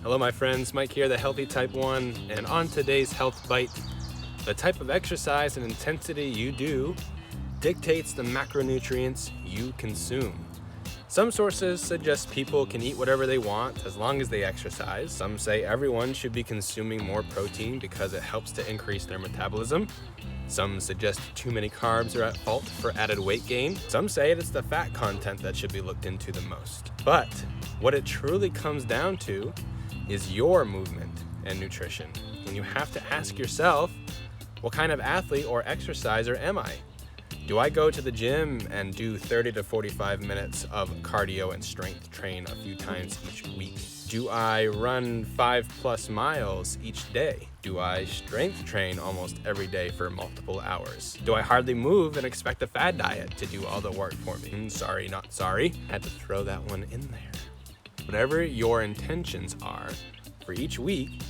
Hello my friends, Mike here, the Healthy Type 1, and on today's Health Bite, the type of exercise and intensity you do dictates the macronutrients you consume. Some sources suggest people can eat whatever they want as long as they exercise. Some say everyone should be consuming more protein because it helps to increase their metabolism. Some suggest too many carbs are at fault for added weight gain. Some say it's the fat content that should be looked into the most. But what it truly comes down to is your movement and nutrition. And you have to ask yourself, what kind of athlete or exerciser am I? Do I go to the gym and do 30 to 45 minutes of cardio and strength train a few times each week? Do I run 5+ miles each day? Do I strength train almost every day for multiple hours? Do I hardly move and expect a fad diet to do all the work for me? Sorry, not sorry. Had to throw that one in there. Whatever your intentions are for each week,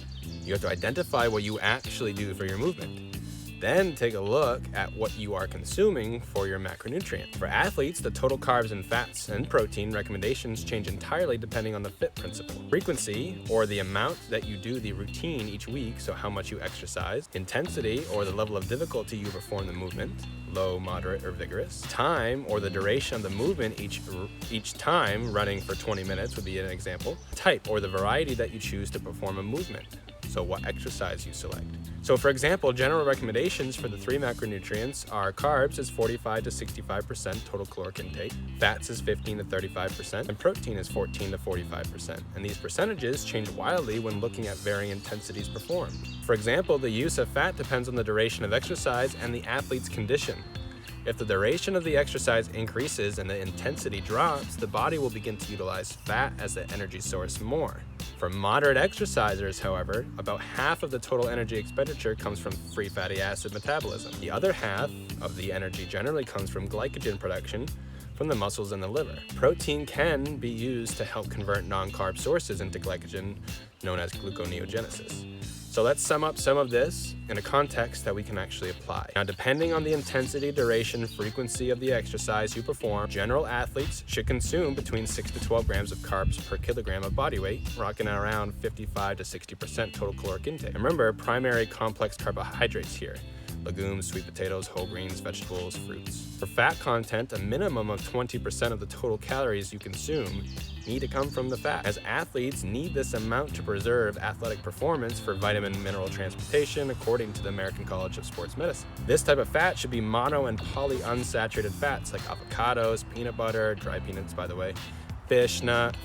you have to identify what you actually do for your movement. Then take a look at what you are consuming for your macronutrient. For athletes, the total carbs and fats and protein recommendations change entirely depending on the FIT principle. Frequency, or the amount that you do the routine each week, so how much you exercise. Intensity, or the level of difficulty you perform the movement, low, moderate, or vigorous. Time, or the duration of the movement each time, running for 20 minutes would be an example. Type, or the variety that you choose to perform a movement. So what exercise you select. So for example, general recommendations for the 3 macronutrients are carbs is 45 to 65% total caloric intake, fats is 15 to 35%, and protein is 14 to 45%. And these percentages change wildly when looking at varying intensities performed. For example, the use of fat depends on the duration of exercise and the athlete's condition. If the duration of the exercise increases and the intensity drops, the body will begin to utilize fat as the energy source more. For moderate exercisers, however, about half of the total energy expenditure comes from free fatty acid metabolism. The other half of the energy generally comes from glycogen production from the muscles and the liver. Protein can be used to help convert non-carb sources into glycogen, known as gluconeogenesis. So let's sum up some of this in a context that we can actually apply. Now, depending on the intensity, duration, frequency of the exercise you perform, general athletes should consume between 6 to 12 grams of carbs per kilogram of body weight, rocking at around 55 to 60% total caloric intake. And remember, primary complex carbohydrates here: legumes, sweet potatoes, whole grains, vegetables, fruits. For fat content, a minimum of 20% of the total calories you consume need to come from the fat, as athletes need this amount to preserve athletic performance for vitamin mineral transportation, according to the American College of Sports Medicine. This type of fat should be mono and polyunsaturated fats like avocados, peanut butter, dry peanuts by the way, fish, nuts,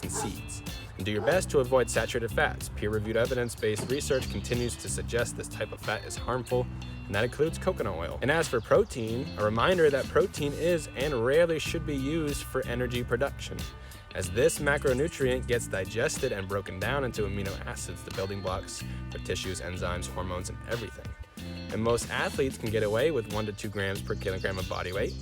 and seeds. And do your best to avoid saturated fats. Peer-reviewed evidence-based research continues to suggest this type of fat is harmful, and that includes coconut oil. And as for protein, a reminder that protein is and rarely should be used for energy production, as this macronutrient gets digested and broken down into amino acids, the building blocks for tissues, enzymes, hormones, and everything. And most athletes can get away with 1 to 2 grams per kilogram of body weight.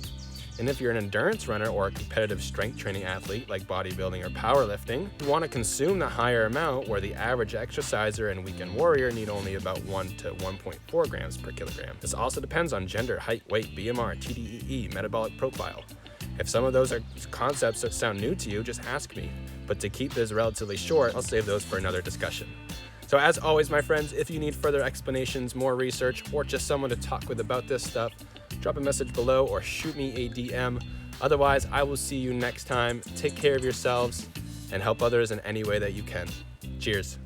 And if you're an endurance runner or a competitive strength training athlete like bodybuilding or powerlifting, you want to consume the higher amount, where the average exerciser and weekend warrior need only about 1 to 1.4 grams per kilogram. This also depends on gender, height, weight, BMR, TDEE, metabolic profile. If some of those are concepts that sound new to you, just ask me. But to keep this relatively short, I'll save those for another discussion. So as always, my friends, if you need further explanations, more research, or just someone to talk with about this stuff, drop a message below or shoot me a DM. Otherwise, I will see you next time. Take care of yourselves and help others in any way that you can. Cheers.